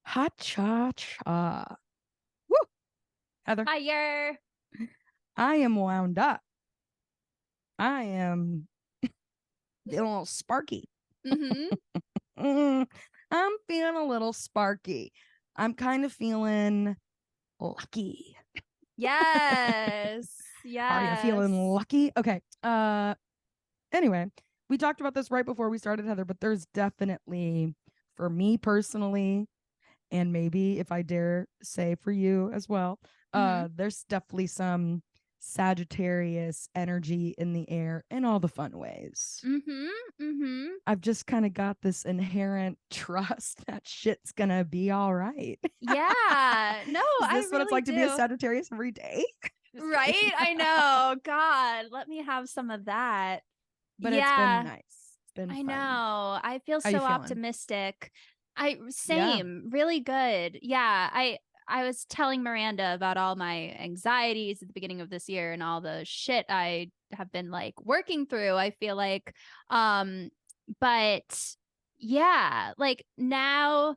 Ha cha cha. Woo! Heather, Fire. I am wound up. I am feeling a little sparky. Mm-hmm. Mm, I'm feeling a little sparky. I'm kind of feeling lucky. Yes. Are you feeling Yes. lucky? Okay. Anyway, we talked about this right before we started, Heather, but there's definitely, for me personally, and maybe if I dare say for you as well, Mm-hmm. there's definitely some Sagittarius energy in the air in all the fun ways. Mm-hmm. Mm-hmm. I've just kind of got this inherent trust that shit's gonna be all right. Yeah. No, Is I this what it's really like to be a do. Sagittarius every day? Just kidding. Right? I know. God, let me have some of that. But it's been Yeah, nice. It's been I fun. know. I feel How you so feeling? optimistic. I Yeah. same, really good. Yeah, I was telling Miranda about all my anxieties at the beginning of this year and all the shit I have been like working through. I feel like but yeah, like now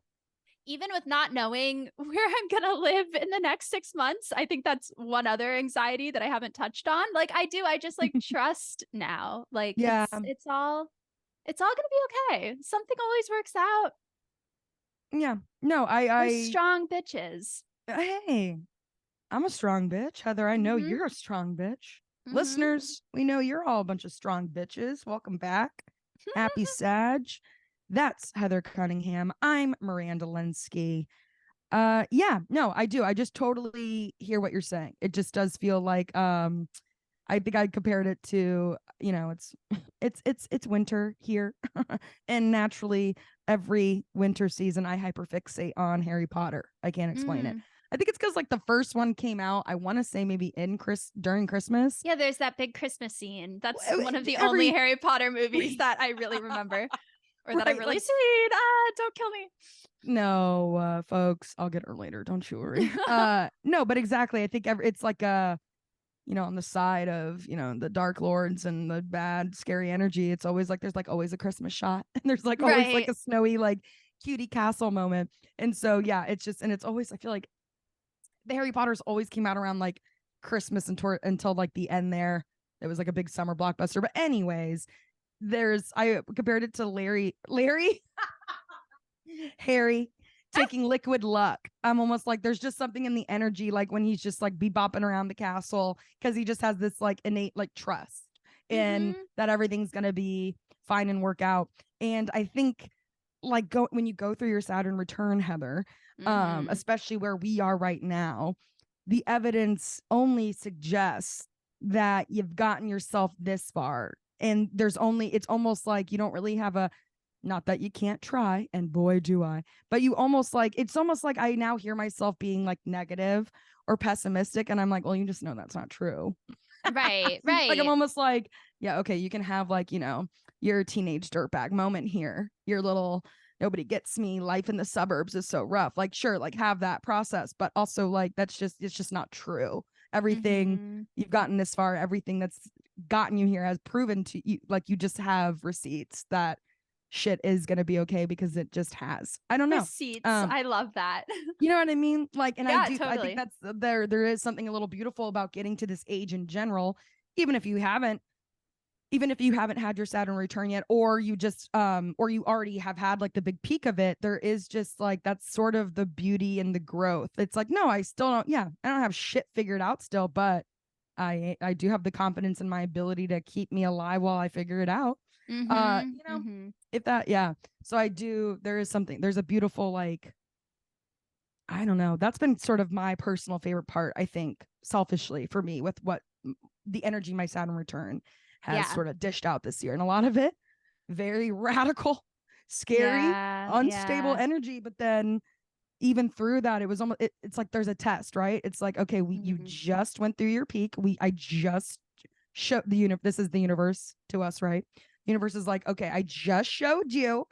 even with not knowing where I'm gonna live in the next 6 months, I think that's one other anxiety that I haven't touched on. Like I just like trust now. Like Yeah. it's all gonna be okay. Something always works out. Yeah. No, We're strong bitches. hey, I'm a strong bitch. Heather, I know Mm-hmm. you're a strong bitch. Mm-hmm. Listeners, we know you're all a bunch of strong bitches. Welcome back. Happy Sag. That's Heather Cunningham. I'm Miranda Linsky. Yeah, no, I do. I just totally hear what you're saying. It just does feel like I think I compared it to, it's winter here. And naturally every winter season I hyperfixate on Harry Potter. I can't explain it. Mm. I think it's because like the first one came out, I want to say maybe during Christmas. Yeah, there's that big Christmas scene. That's one of the only Every Harry Potter movies that I really remember or that I've right, really like seen. Ah, don't kill me. no, folks, I'll get her later. Don't you worry. No, but exactly. I think it's like on the side of, the dark lords and the bad, scary energy. It's always like there's like always a Christmas shot and there's like always like Right. a snowy, like cutie castle moment. And so, yeah, it's just, and it's always, I feel like the Harry Potters always came out around like Christmas until like the end there. It was like a big summer blockbuster. But, anyways, I compared it to Harry taking liquid luck. I'm almost like there's just something in the energy, like when he's just like bebopping around the castle because he just has this like innate like trust in Mm-hmm. that everything's gonna be fine and work out. And I think like when you go through your Saturn return, Heather, Mm-hmm. especially where we are right now, the evidence only suggests that you've gotten yourself this far. And it's almost like you don't really have a not that you can't try, and boy, do I. But it's almost like I now hear myself being like negative or pessimistic. And I'm like, well, you just know that's not true. Right, Like, I'm right. almost like, yeah, okay, you can have like, your teenage dirtbag moment here. Your little, nobody gets me. Life in the suburbs is so rough. Like, sure, like have that process. But also, like, it's just not true. Everything Mm-hmm. you've gotten this far, everything that's gotten you here has proven to you, like, you just have receipts that shit is going to be okay because it just has. I don't know. Receipts. Um, I love that. you know what I mean? Like, and Yeah, I think totally. that's there is something a little beautiful about getting to this age in general, even if you haven't, had your Saturn return yet, or or you already have had like the big peak of it, there is just like that's sort of the beauty and the growth. It's like, no, I still don't, yeah, I don't have shit figured out still, but I do have the confidence in my ability to keep me alive while I figure it out. Uh, Mm-hmm. you know, Mm-hmm. if that, yeah. So there's a beautiful, like, I don't know. That's been sort of my personal favorite part, I think, selfishly for me, with what the energy my Saturn return has Yeah. sort of dished out this year. And a lot of it, very radical, scary, Yeah. unstable Yeah. energy. But then even through that, it was it's like there's a test, right? It's like, okay, you Mm-hmm. just went through your peak. I just showed this is the universe to us, right? Universe is like, okay, I just showed you,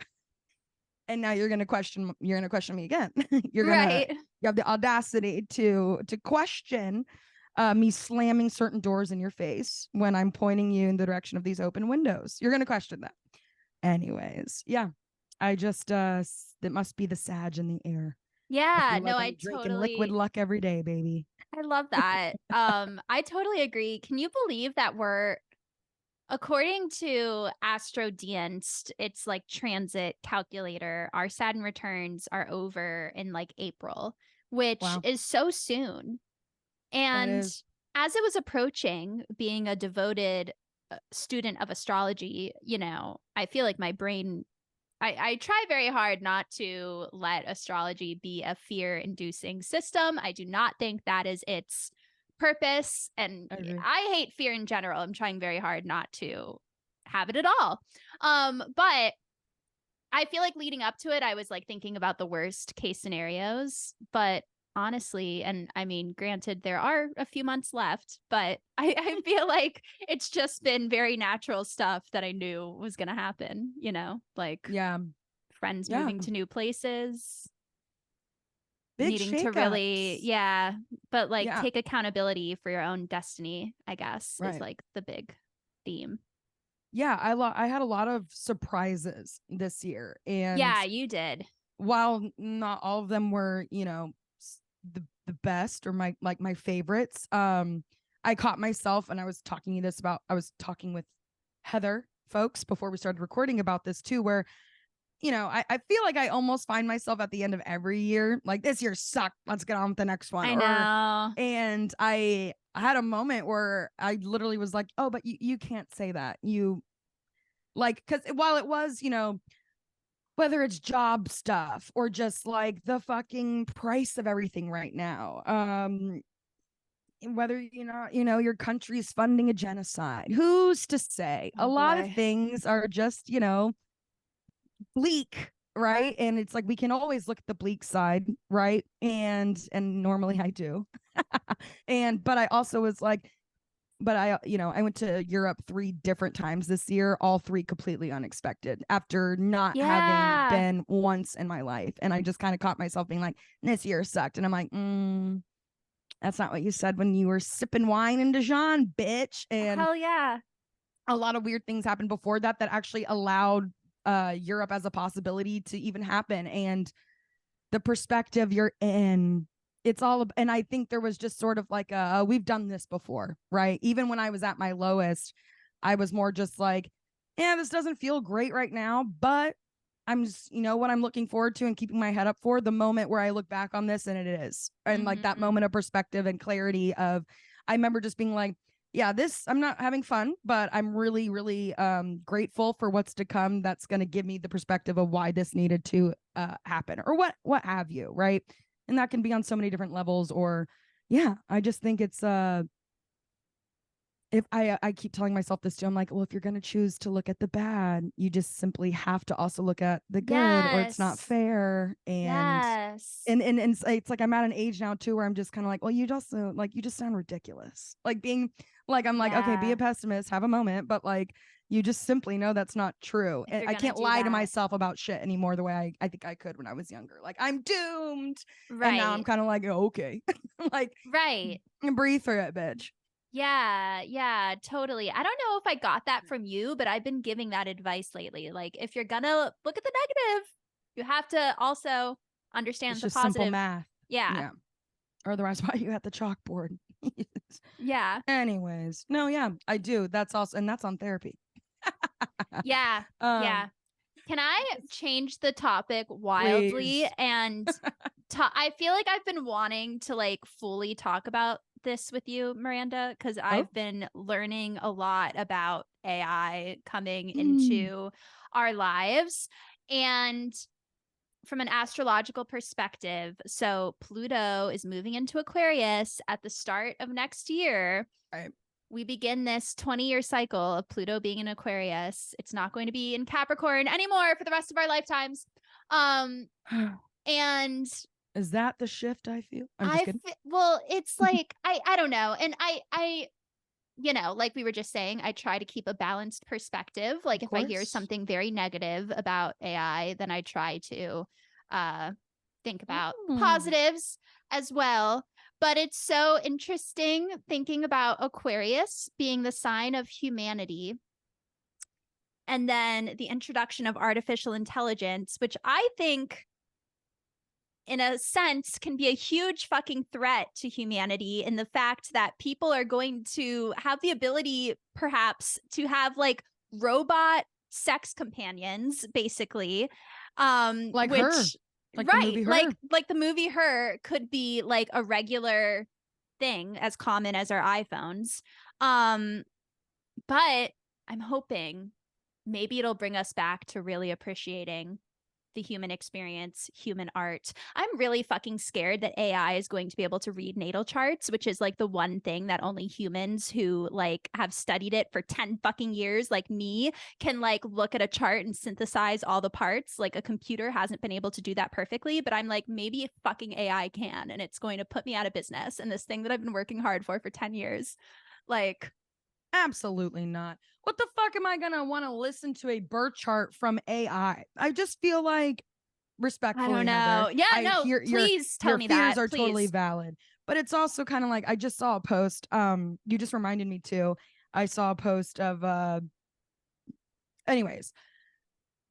and now you're gonna question me again. Right. You have the audacity to question me slamming certain doors in your face when I'm pointing you in the direction of these open windows. You're gonna question that. Anyways, yeah. I just it must be the Sag in the air. I Yeah, feel no, like I'm drinking liquid luck every day, baby. I love that. I totally agree. Can you believe that according to Astro Dienst, it's like transit calculator, our Saturn returns are over in like April, which Wow. is so soon. That And is. as it was approaching, being a devoted student of astrology, I feel like my brain, I try very hard not to let astrology be a fear inducing system. I do not think that is its purpose. And I agree. I hate fear in general. I'm trying very hard not to have it at all. But I feel like leading up to it, I was like thinking about the worst case scenarios. But honestly, and I mean, granted, there are a few months left, but I feel like it's just been very natural stuff that I knew was going to happen, like Yeah. friends Yeah. moving to new places, Big needing to really, shakeups. yeah, but like Yeah. take accountability for your own destiny, I guess, is Right. like the big theme. Yeah. I had a lot of surprises this year. And Yeah, you did. while not all of them were, the best or my favorites, I caught myself, and I was talking with Heather folks before we started recording about this too, where I feel like I almost find myself at the end of every year like, this year sucked, let's get on with the next one. I know. And I had a moment where I literally was like, oh, but you can't say that. You like, because while it was, whether it's job stuff or just like the fucking price of everything right now, whether your country's funding a genocide, who's to say? Oh A lot of boy. things are just bleak, right? And it's like we can always look at the bleak side, right? And normally I do. But I also was like, but I went to Europe 3 different times this year, all 3 completely unexpected after not having Yeah. been once in my life. And I just kind of caught myself being like, this year sucked. And I'm like, that's not what you said when you were sipping wine in Dijon, bitch. And Hell yeah. a lot of weird things happened before that actually allowed Europe as a possibility to even happen. And the perspective you're in, it's all, and I think there was just sort of like we've done this before, right? Even when I was at my lowest, I was more just like, yeah, this doesn't feel great right now, but I'm just, what I'm looking forward to and keeping my head up for the moment where I look back on this and it is. And like that moment of perspective and clarity of, I remember just being like, yeah, I'm not having fun, but I'm really, really grateful for what's to come. That's going to give me the perspective of why this needed to happen or what have you. Right. And that can be on so many different levels, or yeah, I just think it's if I keep telling myself this too, I'm like, well, if you're going to choose to look at the bad, you just simply have to also look at the good, or it's not Yes. fair. And Yes. it's like I'm at an age now too where I'm just kind of like, well, you just sound ridiculous. Like being like, I'm like, okay, be Yeah. a pessimist, have a moment, but like you just simply know that's not true. If And you're I gonna can't do lie to that. myself about shit anymore the way I think I could when I was younger. Like I'm doomed. And now I'm Right. kind of like, oh, okay. Like Right. breathe through it, bitch. Yeah. Yeah. Totally. I don't know if I got that from you, but I've been giving that advice lately. Like, if you're gonna look at the negative, you have to also understand It's the just simple positive. math. Yeah. Yeah. Or otherwise, why you at the chalkboard? Yeah. Anyways, no, yeah, I do. That's also, and that's on therapy. Yeah. um, Yeah. Can I change the topic wildly? please. And I feel like I've been wanting to like fully talk about this with you, Miranda, because Oh, I've been learning a lot about AI coming mm, into our lives. And from an astrological perspective, so Pluto is moving into Aquarius at the start of next year. right. We begin this 20-year cycle of Pluto being in Aquarius. It's not going to be in Capricorn anymore for the rest of our lifetimes. And Is that the shift I feel? I'm just kidding. well, it's like I don't know. And I like we were just saying, I try to keep a balanced perspective. Like Of if I hear course. something very negative about AI, then I try to think about the Mm. positives as well. But it's so interesting thinking about Aquarius being the sign of humanity. And then the introduction of artificial intelligence, which I think in a sense, can be a huge fucking threat to humanity in the fact that people are going to have the ability, perhaps, to have like robot sex companions, basically. Like which, Her. Like the right, movie Her. like the movie Her could be like a regular thing, as common as our iPhones. But I'm hoping maybe it'll bring us back to really appreciating the human experience, human art. I'm really fucking scared that AI is going to be able to read natal charts, which is like the one thing that only humans who like have studied it for 10 fucking years, like me, can like look at a chart and synthesize all the parts. Like a computer hasn't been able to do that perfectly, but I'm like, maybe fucking AI can, and it's going to put me out of business. And this thing that I've been working hard for 10 years, like, absolutely not. What the fuck am I gonna want to listen to a birth chart from AI? I just feel like, respectfully, I don't know. Heather, Yeah, I no, hear please tell your me fears that. are totally Please. valid, but it's also kind of like, I just saw a post. You just reminded me too. I saw a post of anyways,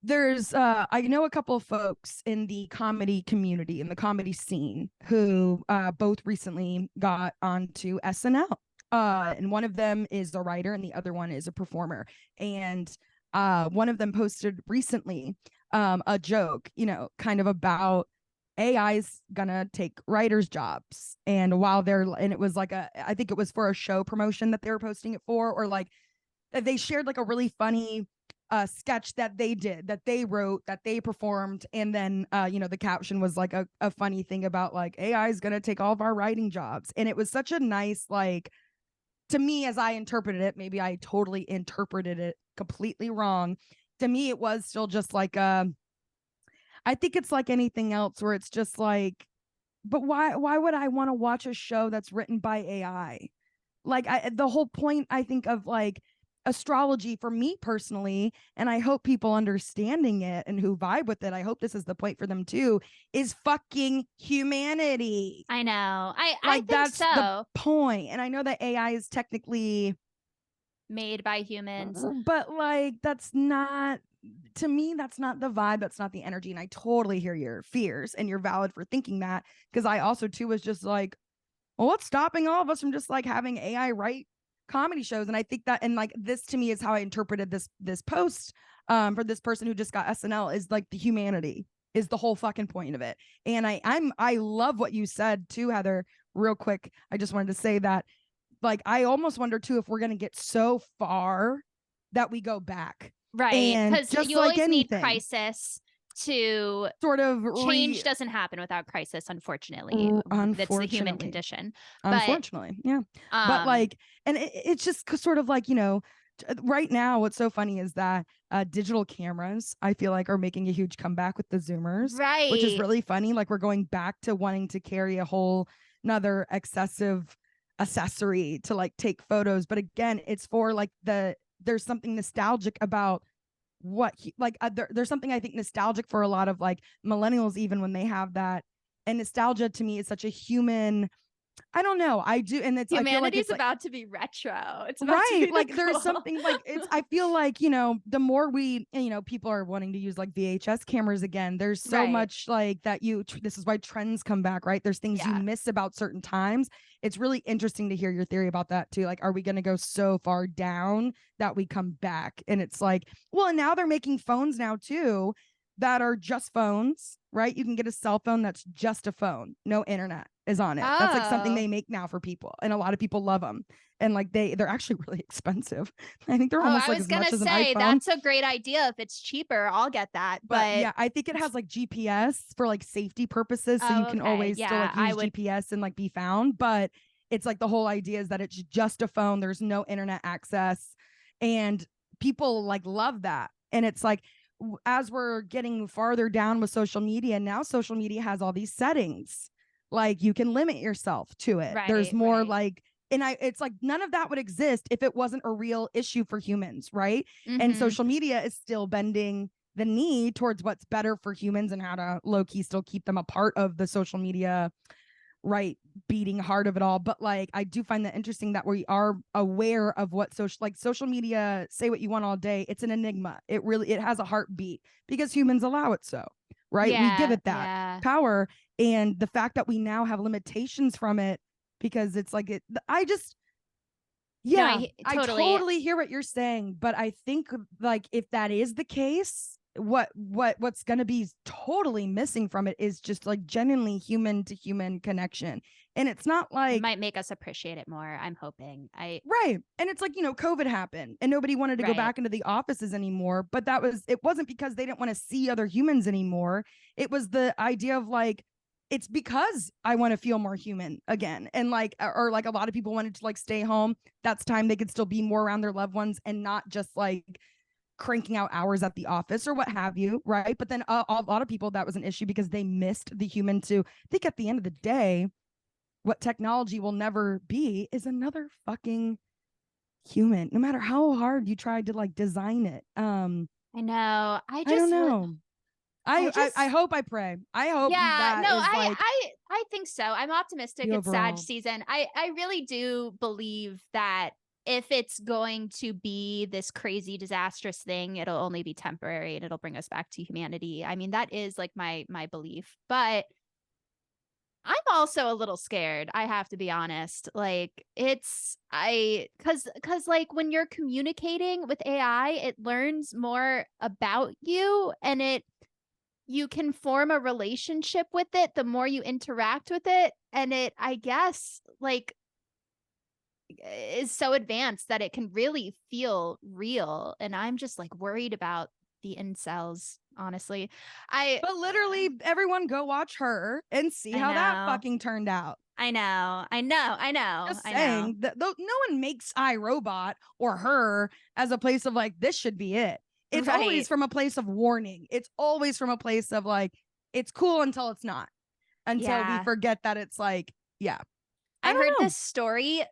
there's I know a couple of folks in the comedy community, in the comedy scene, who both recently got onto SNL. And one of them is a writer and the other one is a performer. And one of them posted recently a joke, you know, kind of about AI's gonna take writers' jobs. And while they're, and it was like I think it was for a show promotion that they were posting it for, or like they shared like a really funny sketch that they did, that they wrote, that they performed. And then, you know, the caption was like a funny thing about like, AI is going to take all of our writing jobs. And it was such a nice, like, to me, as I interpreted it, maybe I totally interpreted it completely wrong. To me, it was still just like, I think it's like anything else where it's just like, but why would I want to watch a show that's written by AI? Like, the whole point, I think, of like astrology for me personally, and I hope people understanding it and who vibe with it, I hope this is the point for them too, is fucking humanity. I know. I Like, think that's the so. point. And I know that AI is technically Made by humans. but like, that's not, to me, that's not the vibe, that's not the energy. And I totally hear your fears, and you're valid for thinking that, because I also too was just like, well, what's stopping all of us from just like having AI write comedy shows? And I think that, and like, this to me is how I interpreted this post for this person who just got SNL, is like the humanity is the whole fucking point of it. And I love what you said too, Heather. Real quick, I just wanted to say that, like, I almost wonder too if we're gonna get so far that we go back. Right. And Because just you like always need anything, crisis to sort of change doesn't happen without crisis, unfortunately. That's the human condition. But Unfortunately, yeah. But like, and it's just sort of like, you know, right now, what's so funny is that digital cameras, I feel like, are making a huge comeback with the Zoomers, which is right. really funny. Like, we're going back to wanting to carry a whole another excessive accessory to like take photos. But again, it's for like there's something nostalgic about what there's something I think nostalgic for a lot of like millennials, even when they have that. And nostalgia to me is such a human, I don't know, I do, and it's, I feel like Humanity's it's like, about to be retro. It's about to right, be like the there's cool. something like, it's, I feel like, you know, the more we, you know, people are wanting to use like VHS cameras again, there's so Right. much like that, this is why trends come back, right? There's things you Yeah. miss about certain times. It's really interesting to hear your theory about that too. Like, are we going to go so far down that we come back? And it's like, well, and now they're making phones now too that are just phones, right? You can get a cell phone that's just a phone, no internet is on it. That's like something Oh. they make now for people, and a lot of people love them. And like, they're actually really expensive. I think they're Oh, almost I like was as gonna much as an say iPhone. that's a great idea. If it's cheaper, I'll get that. But But yeah, I think it has like GPS for like safety purposes, so you oh, can okay. always still Yeah, like I use would. GPS and like be found. But it's like the whole idea is that it's just a phone, there's no internet access, and people like love that. And it's like, as we're getting farther down with social media, now social media has all these settings, like you can limit yourself to it. There's Right. more Right. like, and it's like, none of that would exist if it wasn't a real issue for humans, right? And Mm-hmm. social media is still bending the knee towards what's better for humans and how to low-key still keep them a part of the social media, right, beating heart of it all. But like, I do find that interesting that we are aware of what social media, say what you want all day, it's an enigma. It has a heartbeat because humans allow it so. right? We give it that Yeah. power. And the fact that we now have limitations from it because it's like No, yeah, I totally. totally hear what you're saying, but I think like if that is the case, what's going to be totally missing from it is just like genuinely human to human connection. And it's not It like might make us appreciate it more. I'm hoping. right. And it's like, COVID happened and nobody wanted to go Right. back into the offices anymore, but it wasn't because they didn't want to see other humans anymore. It was the idea of like, it's because I want to feel more human again. And like, or like a lot of people wanted to like stay home. That's time they could still be more around their loved ones and not just like cranking out hours at the office or what have you. Right. But then a lot of people, that was an issue because they missed the human to think at the end of the day, what technology will never be is another fucking human, no matter how hard you tried to like design it. I know. I don't know. I hope, I pray. I hope Yeah, that no, is like I think so. I'm optimistic. the It's Sag overall. season. I really do believe that if it's going to be this crazy disastrous thing, it'll only be temporary and it'll bring us back to humanity. I mean, that is like my belief. But I'm also a little scared, I have to be honest. Like cuz like when you're communicating with AI, it learns more about you and you can form a relationship with it the more you interact with it, and it, I guess, like is so advanced that it can really feel real, and I'm just like worried about the incels, honestly. But literally everyone go watch her and see I how that know. fucking turned out. I know. I know. I know. Just I know. saying that no one makes iRobot or her as a place of like, this should be it. It's Right. always from a place of warning. It's always from a place of like, it's cool until it's not, until we Yeah. forget that it's like, yeah. I I don't heard know. this story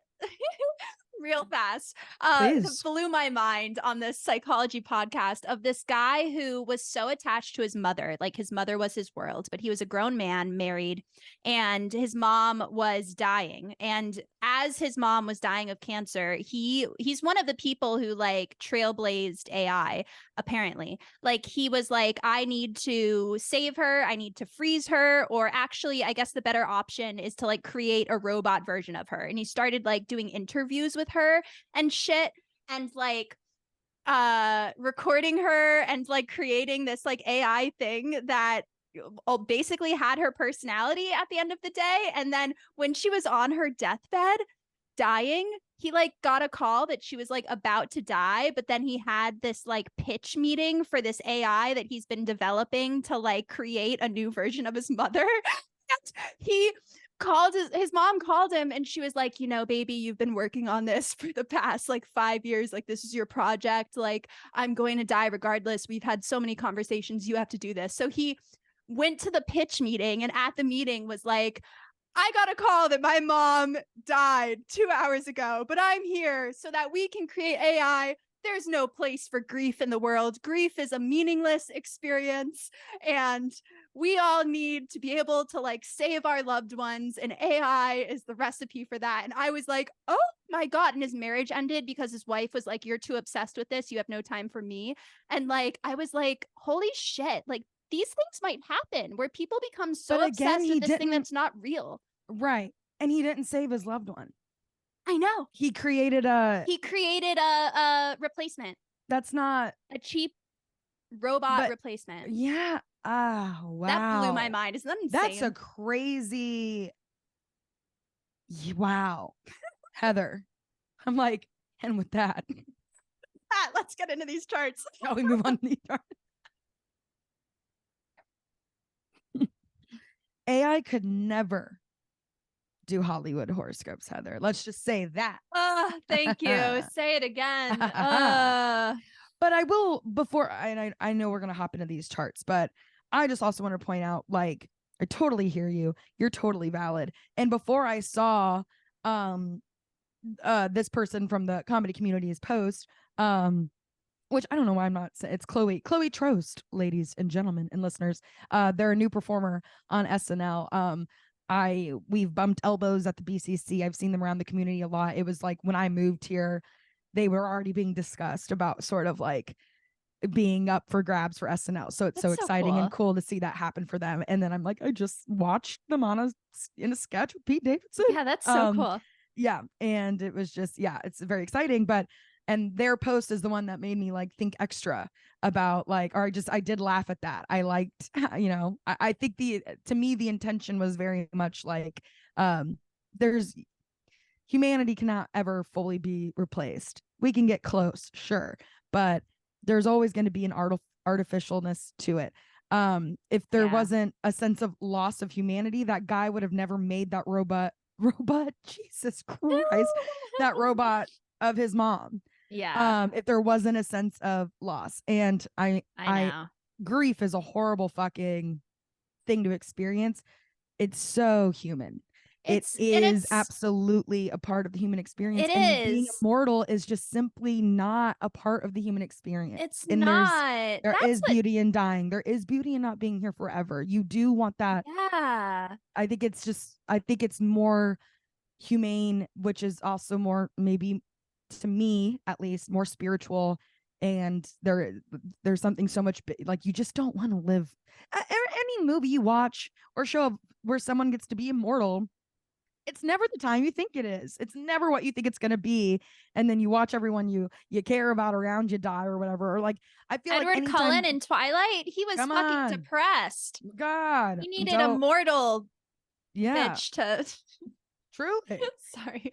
real fast. Please. Blew my mind on this psychology podcast of this guy who was so attached to his mother. Like his mother was his world, but he was a grown man, married, and his mom was dying. And as his mom was dying of cancer, he's one of the people who like trailblazed AI, apparently. Like he was like, I need to save her, I need to freeze her, or actually, I guess the better option is to like create a robot version of her. And he started like doing interviews with her and shit, and like recording her and like creating this like AI thing that basically had her personality at the end of the day. And then when she was on her deathbed dying, he like got a call that she was like about to die, but then he had this like pitch meeting for this AI that he's been developing to like create a new version of his mother. And he called his mom called him and she was like, baby, you've been working on this for the past like 5 years. Like, this is your project. Like, I'm going to die regardless. We've had so many conversations. You have to do this. So he went to the pitch meeting and at the meeting was like, I got a call that my mom died 2 hours ago, but I'm here so that we can create AI. There's no place for grief in the world. Grief is a meaningless experience, and we all need to be able to like save our loved ones, and AI is the recipe for that. And I was like, oh my God. And his marriage ended because his wife was like, you're too obsessed with this. You have no time for me. And like, I was like, holy shit. Like, these things might happen where people become so But again, obsessed with this thing that's not real. Right. And he didn't save his loved one. I know. He created a replacement. That's not a cheap robot replacement. Yeah. Wow. That blew my mind. Isn't that insane? That's a crazy. Wow. Heather. I'm like, and with that, let's get into these charts. Shall we move on to these charts? AI could never do Hollywood horoscopes, Heather. Let's just say that. Thank you. Say it again. But I will, before I know we're gonna hop into these charts, but I just also want to point out, like, I totally hear you. You're totally valid. And before I saw this person from the comedy community's post, which I don't know why I'm not saying, it's Chloe Trost, ladies and gentlemen and listeners. They're a new performer on SNL. We've bumped elbows at the BCC. I've seen them around the community a lot. It was like when I moved here, they were already being discussed about sort of like being up for grabs for SNL. So it's That's so exciting and cool. cool to see that happen for them. And then I'm like, I just watched them in a sketch with Pete Davidson. Yeah, that's so cool. Yeah. And it was just, yeah, it's very exciting. But and their post is the one that made me like think extra about like, or I did laugh at that. I liked, I think to me, the intention was very much like, there's humanity cannot ever fully be replaced. We can get close, sure, but there's always going to be an artificialness to it. If there wasn't a sense of loss of humanity, that guy would have never made that robot, Jesus Christ, that robot of his mom. Yeah. If there wasn't a sense of loss. And I know. Grief is a horrible fucking thing to experience. It's so human. It is absolutely a part of the human experience. And being immortal is just simply not a part of the human experience. It's and not. There is beauty in dying. There is beauty in not being here forever. You do want that. Yeah. I think it's more humane, which is also more, maybe to me at least, more spiritual. And there's something so much like, you just don't want to live. Any movie you watch or show where someone gets to be immortal, it's never the time you think it is. It's never what you think it's going to be. And then you watch everyone you care about around you die or whatever. Or like, I feel Edward like Cullen in Twilight, he was fucking depressed. God. He needed a mortal bitch to... Truly. Sorry.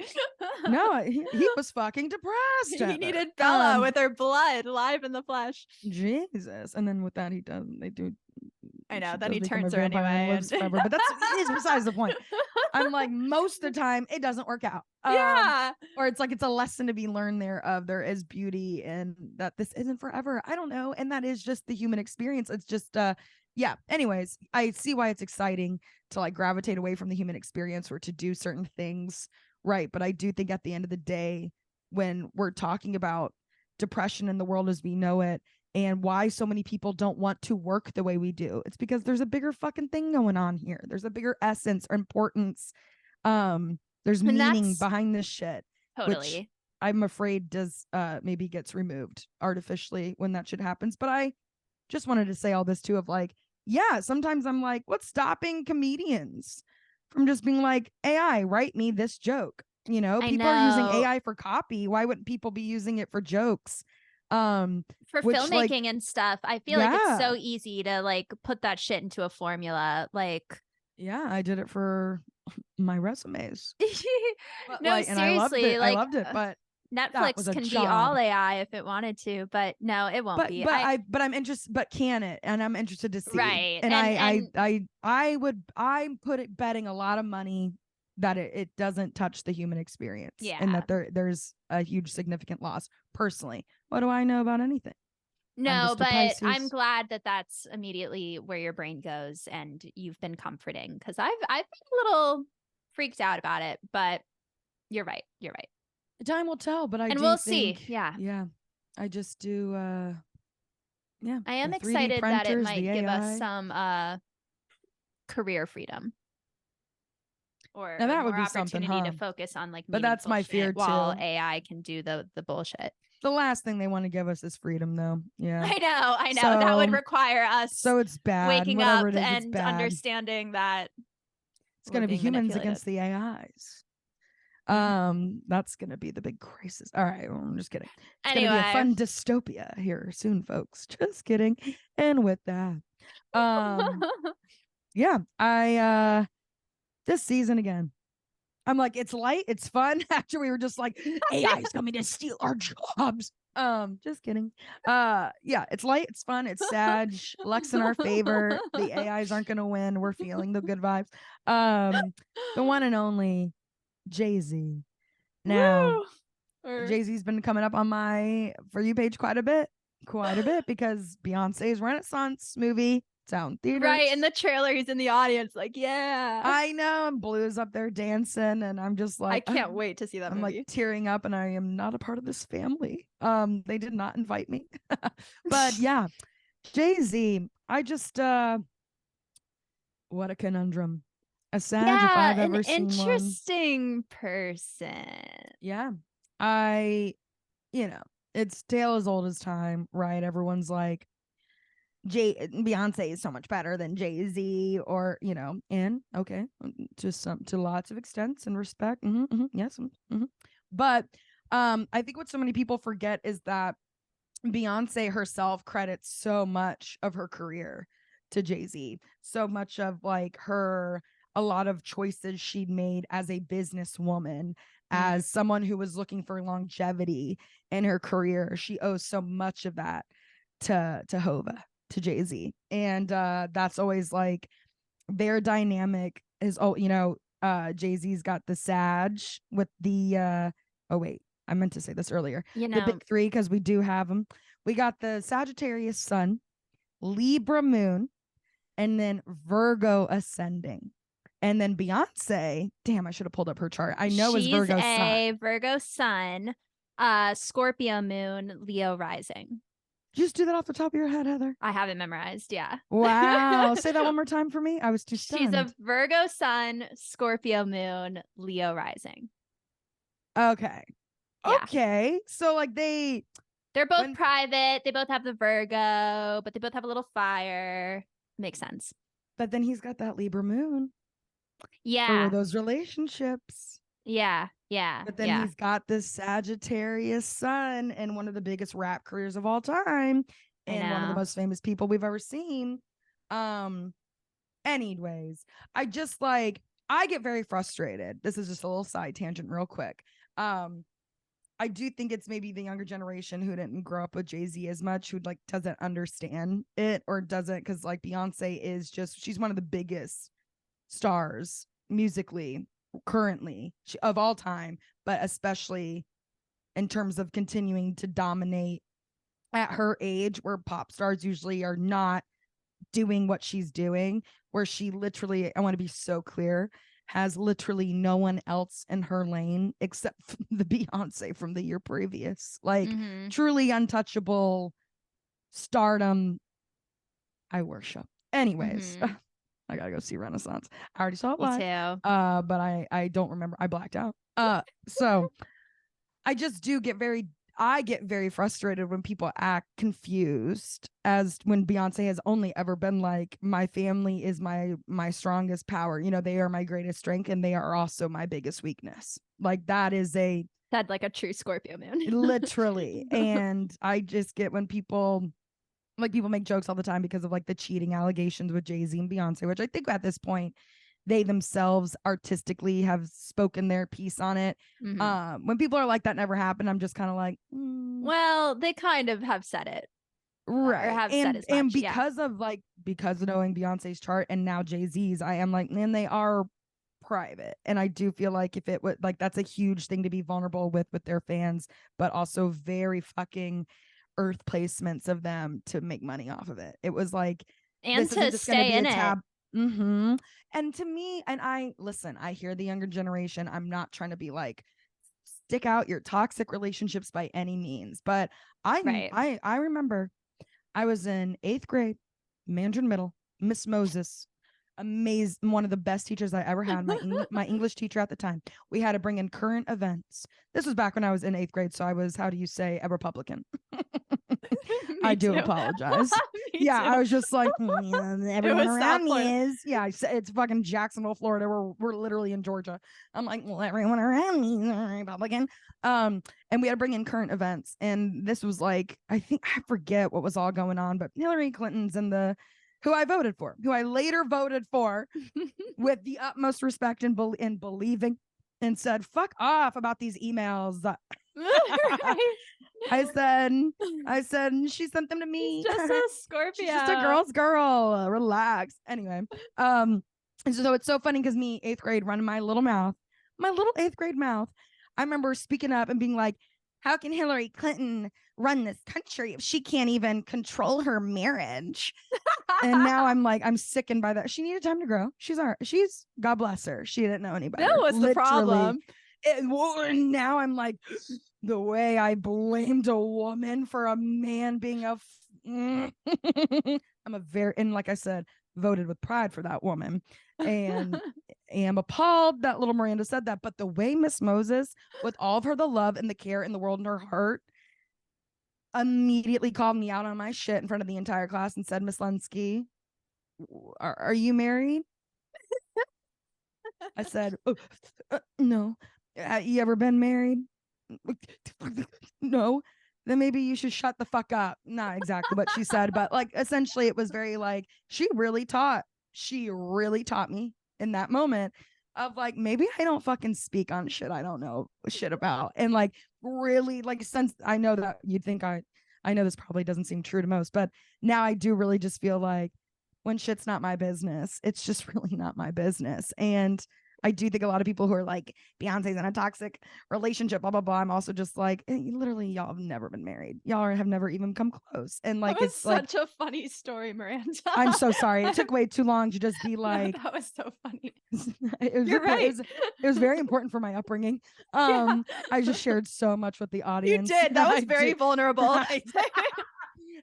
No, he was fucking depressed. He needed Bella with her blood live in the flesh. Jesus. And then with that, they do. I know. Then he turns her anyway. But that's is besides the point. I'm like, most of the time, it doesn't work out. Yeah. Or it's like, it's a lesson to be learned there is beauty and that this isn't forever. I don't know. And that is just the human experience. It's just, yeah. Anyways, I see why it's exciting to like gravitate away from the human experience or to do certain things. Right. But I do think at the end of the day, when we're talking about depression in the world as we know it, and why so many people don't want to work the way we do, it's because there's a bigger fucking thing going on here. There's a bigger essence or importance. There's meaning behind this shit. Totally. Which I'm afraid does maybe gets removed artificially when that shit happens. But I just wanted to say all this too, of like, yeah, sometimes I'm like, what's stopping comedians from just being like, AI, write me this joke? People are using AI for copy. Why wouldn't people be using it for jokes? For filmmaking and stuff. I feel like it's so easy to like put that shit into a formula. Like, yeah, I did it for my resumes. No, seriously, I loved it, but Netflix can be all AI if it wanted to, but no, it won't be. But I'm interested. But can it? And I'm interested to see. Right. And I'm betting a lot of money that it doesn't touch the human experience. Yeah. And that there's a huge significant loss. Personally, what do I know about anything? No, but I'm glad that that's immediately where your brain goes, and you've been comforting, because I've been a little freaked out about it. But you're right. Time will tell, but we'll see. Yeah. I just do. Yeah. I am excited that it might give us some career freedom, or now that more would be opportunity something, to focus on like. But that's my fear too. While AI can do the bullshit. The last thing they want to give us is freedom, though. Yeah, I know. So, that would require us. So it's bad. Waking up and understanding that it's going to be humans against the AIs. That's going to be the big crisis. All right, I'm just kidding. It's going to be a fun dystopia here soon, folks. Just kidding. And with that, yeah, I this season again. I'm like, it's light, it's fun. After we were just like, AI is coming to steal our jobs. Just kidding. Yeah, it's light, it's fun, it's Sag. Luck's in our favor. The AIs aren't gonna win. We're feeling the good vibes. The one and only Jay-Z. Now, Jay-Z's been coming up on my For You page quite a bit because Beyonce's Renaissance movie. It's out in theaters. Right, in the trailer, he's in the audience, like, yeah. I know, and Blue's up there dancing, and I'm just like, I can't wait to see that movie. I'm like tearing up, and I am not a part of this family. They did not invite me. But yeah, Jay-Z, I just what a conundrum. A Sag, if I've ever seen one. Interesting person. Yeah. It's tale as old as time, right? Everyone's like, Beyonce is so much better than Jay-Z, or and okay, to lots of extents and respect. Yes. But I think what so many people forget is that Beyonce herself credits so much of her career to Jay-Z. So much of like a lot of choices she'd made as a businesswoman, as someone who was looking for longevity in her career. She owes so much of that to Hova, to Jay-Z. And that's always like their dynamic is, Jay-Z's got the Sag with the oh wait, I meant to say this earlier. The big three, because we do have them. We got the Sagittarius sun, Libra moon, and then Virgo ascending. And then Beyonce, damn, I should have pulled up her chart. I know is Virgo sun. Virgo sun, Scorpio moon, Leo rising. Just do that off the top of your head, Heather. I have it memorized. Yeah. Wow. Say that one more time for me. I was too stunned. She's a Virgo sun, Scorpio moon, Leo rising. Okay. Yeah. Okay. So like they're both private. They both have the Virgo, but they both have a little fire. Makes sense. But then he's got that Libra moon. Yeah. For those relationships. Yeah. Yeah. But then he's got this Sagittarius sun and one of the biggest rap careers of all time. And one of the most famous people we've ever seen. Anyways, I get very frustrated. This is just a little side tangent real quick. I do think it's maybe the younger generation who didn't grow up with Jay-Z as much, who like doesn't understand it, or doesn't, because like Beyonce is she's one of the biggest stars musically currently of all time, but especially in terms of continuing to dominate at her age, where pop stars usually are not doing what she's doing, where she literally, I want to be so clear, has literally no one else in her lane except the Beyonce from the year previous. Like truly untouchable stardom. I worship. Anyways, I gotta go see Renaissance. I already saw it live. Me too. But I don't remember. I blacked out. So I just do get very frustrated when people act confused, as when Beyonce has only ever been like, my family is my strongest power. They are my greatest strength, and they are also my biggest weakness. Like that is like a true Scorpio moon. Literally. And I just get when people make jokes all the time because of like the cheating allegations with Jay-Z and Beyonce, which I think at this point they themselves artistically have spoken their piece on it. When people are like, that never happened, I'm just kind of like, well, they kind of have said it, right? Or have said as much, and because of knowing Beyonce's chart and now Jay-Z's, I am like, man, they are private, and I do feel like if it would like, that's a huge thing to be vulnerable with their fans, but also very fucking earth placements of them to make money off of it. It was like, and to stay in it. And to me, and I hear the younger generation. I'm not trying to be like, stick out your toxic relationships by any means, but I remember I was in 8th grade, Mandarin Middle, Miss Moses, amazing, one of the best teachers I ever had, my English teacher at the time. We had to bring in current events. This was back when I was in 8th grade, so I was, how do you say, a Republican. I do apologize. Yeah, too. I was just like, everyone around me is. Yeah, it's fucking Jacksonville, Florida. We're literally in Georgia. I'm like, well, everyone around me is Republican. And we had to bring in current events. And this was like, I forget what was all going on, but Hillary Clinton's in who I voted for, who I later voted for with the utmost respect and believing, and said, fuck off about these emails. I said, she sent them to me. She's just a Scorpio. She's just a girl's girl. Relax. Anyway, and so it's so funny because me, 8th grade, running my little 8th grade mouth. I remember speaking up and being like, how can Hillary Clinton run this country if she can't even control her marriage? And now I'm like, I'm sickened by that. She needed time to grow. She's God bless her. She didn't know anybody. That was the problem. And now I'm like, the way I blamed a woman for a man being I'm like I said, voted with pride for that woman, and am appalled that little Miranda said that. But the way Miss Moses, with all of her the love and the care in the world in her heart, immediately called me out on my shit in front of the entire class and said, Miss Lunsky, are you married? I said, no. You ever been married? No. Then maybe you should shut the fuck up. Not exactly what she said, but like essentially it was very like she really taught me in that moment of like maybe I don't fucking speak on shit I don't know shit about. And like really like since I know that you'd think I know this probably doesn't seem true to most, but now I do really just feel like when shit's not my business, it's just really not my business. And I do think a lot of people who are like, Beyonce's in a toxic relationship, blah, blah, blah. I'm also just like, literally, y'all have never been married. Y'all have never even come close. And like, that was it's such like, a funny story, Miranda. I'm so sorry. It took way too long to just be like, no, that was so funny. You're right. It was very important for my upbringing. I just shared so much with the audience. You did. That was very vulnerable.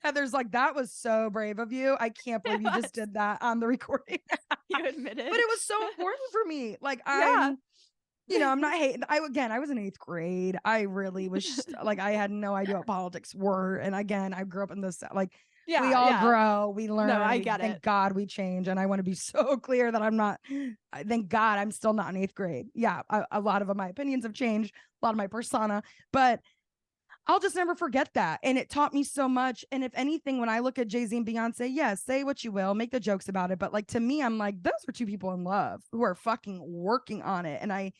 Heather's like, that was so brave of you. I can't believe you just did that on the recording. You admitted. But it was so important for me. Like, I'm not hating. I was in 8th grade. I really was like, I had no idea what politics were. And again, I grew up in this, like, we all grow, we learn. No, I get thank God we change. And I want to be so clear that thank God I'm still not in 8th grade. Yeah. A lot of my opinions have changed, a lot of my persona, but I'll just never forget that. And it taught me so much. And if anything, when I look at Jay-Z and Beyonce, yes, say what you will, make the jokes about it. But like, to me, I'm like, those are two people in love who are fucking working on it. And I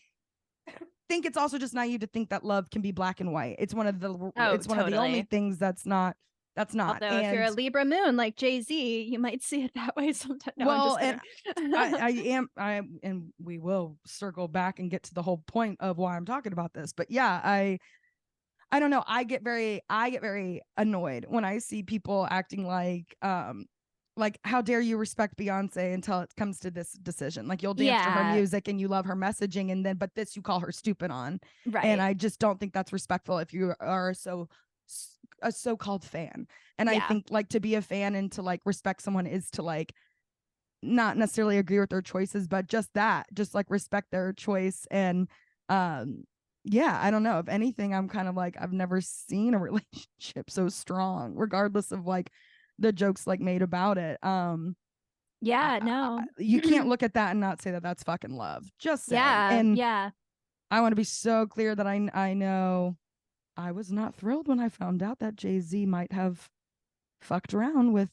think it's also just naive to think that love can be black and white. It's one of the, one of the only things that's not. Although if you're a Libra moon like Jay-Z, you might see it that way sometimes. No, well, and and we will circle back and get to the whole point of why I'm talking about this. But yeah, I don't know. I get very annoyed when I see people acting like how dare you respect Beyonce until it comes to this decision? Like you'll dance to her music and you love her messaging, and then but this you call her stupid on. Right. And I just don't think that's respectful if you are a so-called fan. And I think like to be a fan and to like respect someone is to like not necessarily agree with their choices, but just like respect their choice. And I don't know. If anything, I'm kind of like, I've never seen a relationship so strong, regardless of like the jokes like made about it. You can't look at that and not say that that's fucking love. Just saying. I want to be so clear that I know I was not thrilled when I found out that Jay-Z might have fucked around with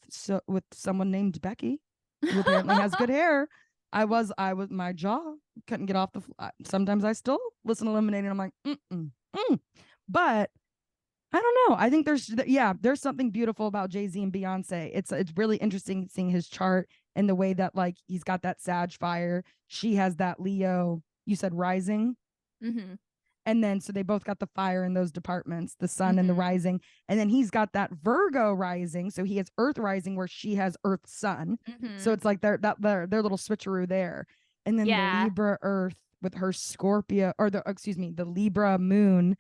someone named Becky, who apparently has good hair. I was my jaw couldn't get off the sometimes I still listen to Lemonade and I'm like but I don't know. I think there's something beautiful about Jay-Z and Beyonce. It's really interesting seeing his chart and the way that like he's got that Sag fire, she has that Leo, you said rising. Mm-hmm. And then so they both got the fire in those departments, the sun and the rising. And then he's got that Virgo rising. So he has Earth rising where she has Earth sun. Mm-hmm. So it's like their little switcheroo there. And then the Libra Earth with her Scorpio, or the Libra moon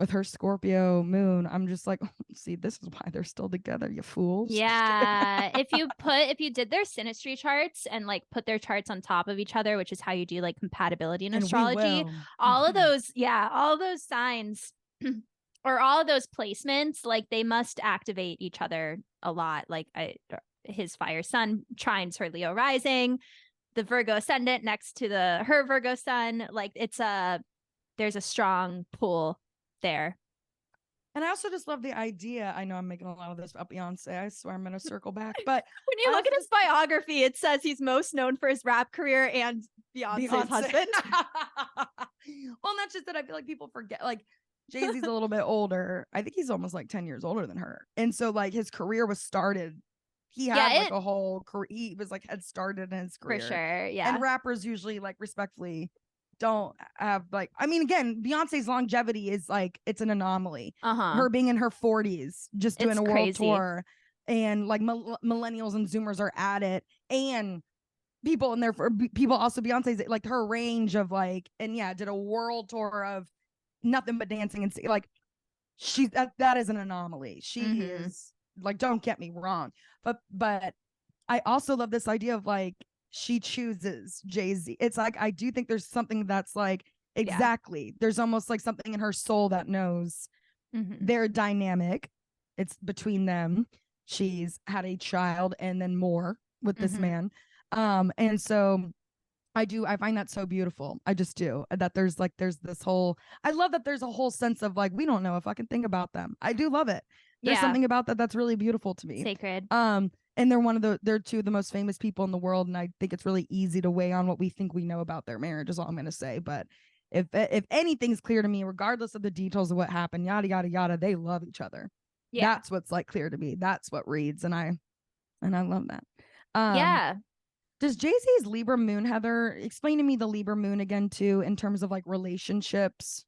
with her Scorpio moon. I'm just like, see, this is why they're still together, you fools. Yeah. if you did their synastry charts and like put their charts on top of each other, which is how you do like compatibility in astrology, all of those signs or all of those placements, like they must activate each other a lot. Like his fire sun trines her Leo rising, the Virgo ascendant next to her Virgo sun. Like there's a strong pull there. And I also just love the idea. I know I'm making a lot of this about Beyonce. I swear I'm going to circle back. But when you look at his biography, it says he's most known for his rap career and Beyonce's husband. Well, not just that. I feel like people forget, like Jay-Z's a little bit older. I think he's almost like 10 years older than her. And so like his career was started. He had a whole career. He was like had started in his career. For sure. Yeah. And rappers usually like respectfully don't have like, I mean, again, Beyonce's longevity is like, it's an anomaly. Her being in her 40s, just doing a world tour, and like millennials and Zoomers are at it, and people also Beyonce's like her range of like, and did a world tour of nothing but dancing and like that is an anomaly. She is like, don't get me wrong, but I also love this idea of like she chooses Jay-Z. It's like, I do think there's something that's like, exactly. There's almost like something in her soul that knows their dynamic. it's between them. She's had a child and then more with this man. And so I find that so beautiful. I just do. That there's this whole, I love that there's a whole sense of like, we don't know if I can think about them. I do love it. There's something about that that's really beautiful to me. Sacred. And they're two of the most famous people in the world, and I think it's really easy to weigh on what we think we know about their marriage, is all I'm going to say. But if anything's clear to me, regardless of the details of what happened, yada yada yada, they love each other. Yeah. That's what's like clear to me. That's what reads, and I love that. Yeah. Does Jay-Z's Libra moon, Heather, explain to me the Libra moon again too, in terms of like relationships?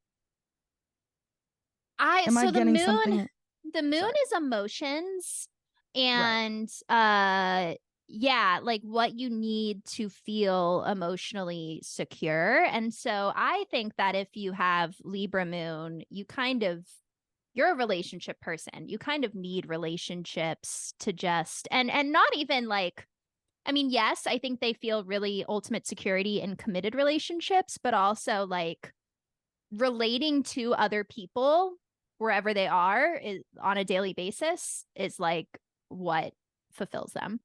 Am I getting something? The moon Sorry. is emotions, Right. and yeah, like what you need to feel emotionally secure. And so I think that if you have Libra moon, you're a relationship person. You kind of need relationships to just and not even like, I mean, yes, I think they feel really ultimate security in committed relationships, but also like relating to other people wherever they are on a daily basis is like what fulfills them.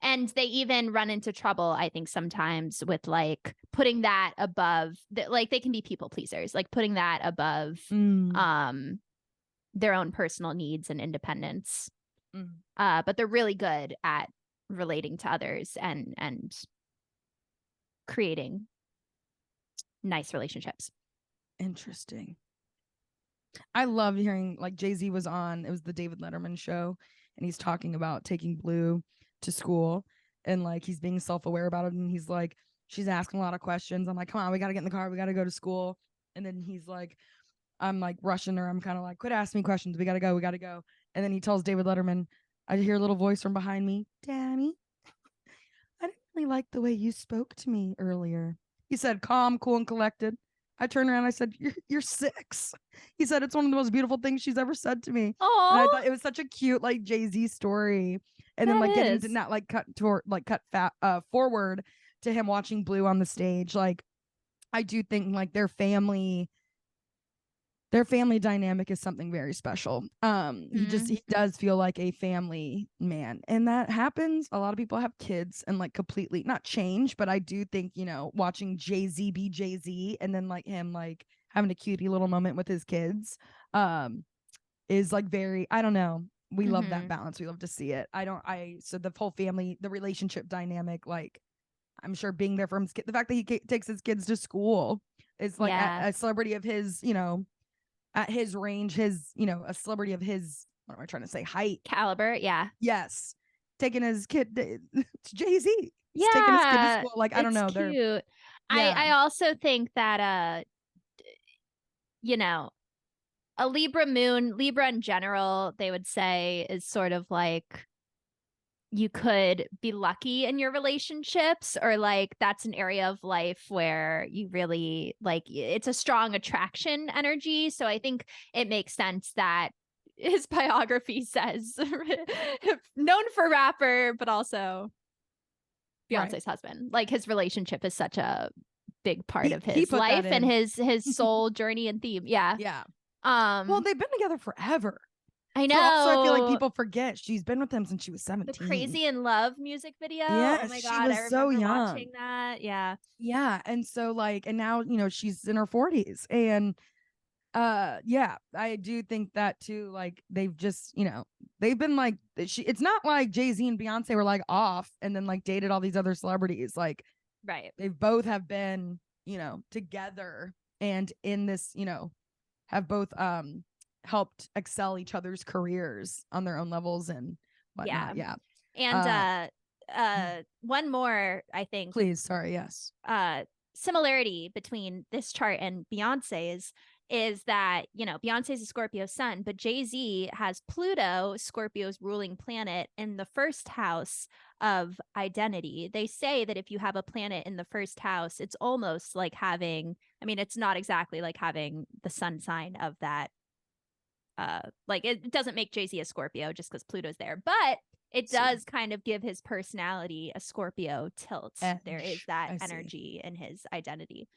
And they even run into trouble, I think, sometimes with like putting that above like they can be people pleasers, like putting that above their own personal needs and independence. But they're really good at relating to others and creating nice relationships. Interesting. I love hearing, like, Jay-Z was on, it was the David Letterman show, and he's talking about taking Blue to school, and like he's being self-aware about it, and he's like, she's asking a lot of questions. I'm like, come on, we gotta get in the car, we gotta go to school. And then he's like, I'm like rushing her, I'm kind of like, quit asking me questions, we gotta go. And then he tells David Letterman, I hear a little voice from behind me, Danny, I didn't really like the way you spoke to me earlier. He said, calm, cool, and collected. I turned around, I said, you're 6. He said, it's one of the most beautiful things she's ever said to me. Oh, and I thought it was such a cute, like, Jay-Z story. And then like getting to not like cut forward to him watching Blue on the stage. Like, I do think like their family dynamic is something very special. He does feel like a family man, and that happens. A lot of people have kids and like completely not change, but I do think, you know, watching Jay-Z be Jay-Z and then like him like having a cutie little moment with his kids is like very, I don't know, we love that balance. We love to see it. So the whole family, the relationship dynamic, like, I'm sure being there for him, the fact that he takes his kids to school is like a celebrity of his, you know, at his range, his, you know, a celebrity of his, what am I trying to say, height, caliber. Yeah. Yes. Taking his kid to Jay-Z. Yeah. Taking his kid to school. Like, I don't know. Cute. Yeah. I also think that you know, a Libra in general, they would say, is sort of like, you could be lucky in your relationships, or like that's an area of life where you really like, it's a strong attraction energy. So I think it makes sense that his biography says known for rapper, but also Beyonce's husband. Like, his relationship is such a big part of his life and his soul journey and theme. Yeah. Yeah. Well, they've been together forever. I know. So also, I feel like people forget she's been with him since she was 17. The Crazy in Love music video. Yes, oh my she God. was I remember so young. watching that. Yeah. Yeah. And so like, and now, you know, she's in her 40s. And yeah, I do think that too. Like, they've just, you know, they've been like, it's not like Jay-Z and Beyonce were like off and then like dated all these other celebrities. Like, right. They both have been, you know, together and in this, you know, have both helped excel each other's careers on their own levels and whatnot. Yeah. And one more, I think. Please, sorry, yes. Similarity between this chart and Beyonce's is that, you know, Beyonce's a Scorpio sun, but Jay-Z has Pluto, Scorpio's ruling planet, in the first house of identity. They say that if you have a planet in the first house, it's almost like having, I mean, it's not exactly like having the sun sign of that. Like, it doesn't make Jay-Z a Scorpio just because Pluto's there, but it does kind of give his personality a Scorpio tilt. There is that energy in his identity.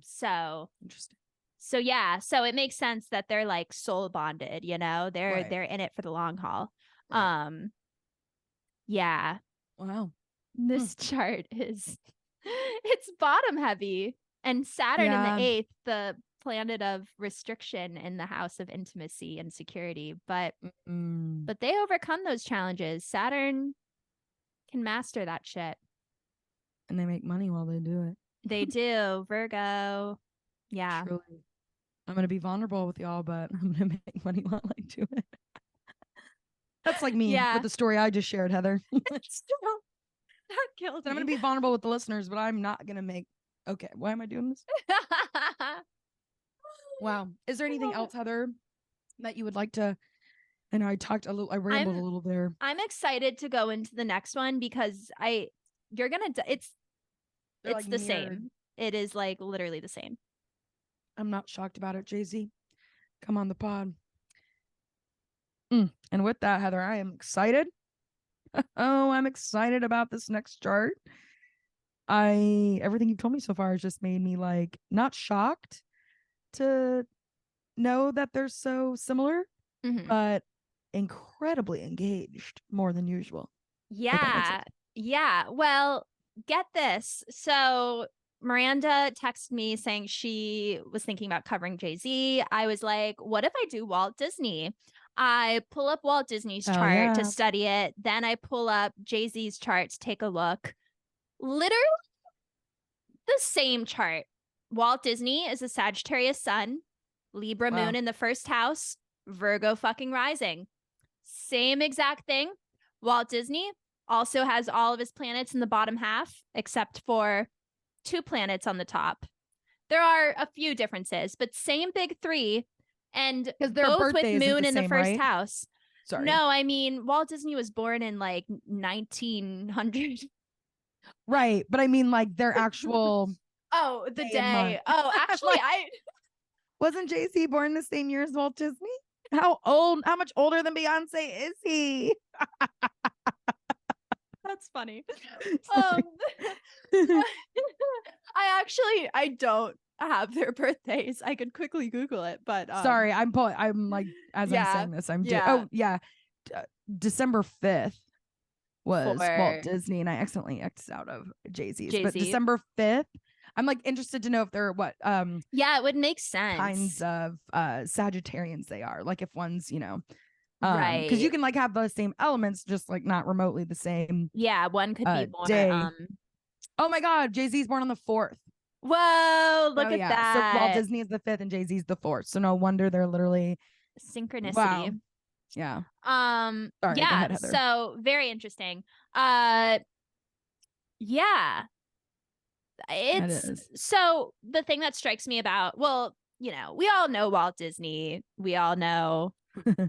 So interesting. So yeah, so it makes sense that they're like soul bonded, you know? They're Right. they're in it for the long haul. Right. Yeah. Wow. This chart is it's bottom heavy. And Saturn in the Yeah. 8th, the planet of restriction in the house of intimacy and security. But they overcome those challenges. Saturn can master that shit. And they make money while they do it. They do. Virgo. Yeah. Truly. I'm gonna be vulnerable with y'all, but I'm gonna make money while I do it. That's like me Yeah. with the story I just shared, Heather. That killed me. I'm gonna be vulnerable with the listeners, but I'm not gonna make. Okay, why am I doing this? Wow. Is there anything else, Heather, that you would like to? I know I talked a little. I rambled a little there. I'm excited to go into the next one because you're gonna. It's like the same. It is like literally the same. I'm not shocked about it, Jay-Z. Come on the pod. And with that, Heather, I am excited. Oh, I'm excited about this next chart. Everything you've told me so far has just made me like not shocked to know that they're so similar, but incredibly engaged more than usual. Yeah. Yeah. Well, get this. So Miranda texted me saying she was thinking about covering Jay-Z. I was like, what if I do Walt Disney? I pull up Walt Disney's chart to study it. Then I pull up Jay-Z's chart to take a look. Literally the same chart. Walt Disney is a Sagittarius sun, Libra moon in the first house, Virgo fucking rising. Same exact thing. Walt Disney also has all of his planets in the bottom half, except for 2 planets on the top. There are a few differences, but same big 3. And both with moon in the first house. Sorry. No, I mean, Walt Disney was born in like 1900. Right. But I mean, like their actual. Oh, the day. Oh, actually, like, wasn't Jay-Z born the same year as Walt Disney? How much older than Beyonce is he? That's funny. I don't have their birthdays. I could quickly Google it, but sorry, I'm like as I'm saying this, December 5th was Walt Disney, and I accidentally X'd out of Jay-Z's. But December 5th, I'm like interested to know if they're what it would make sense kinds of Sagittarians they are. Like if one's, right, because you can like have the same elements, just like not remotely the same. Yeah, one could be born day. Oh my God, Jay-Z's born on the 4th. Whoa, look at that. So Walt Disney is the 5th and Jay-Z's the 4th. So no wonder they're literally synchronicity. Wow. Yeah. Sorry, go ahead, Heather. So very interesting. Yeah. It's so the thing that strikes me about, we all know Walt Disney. We all know what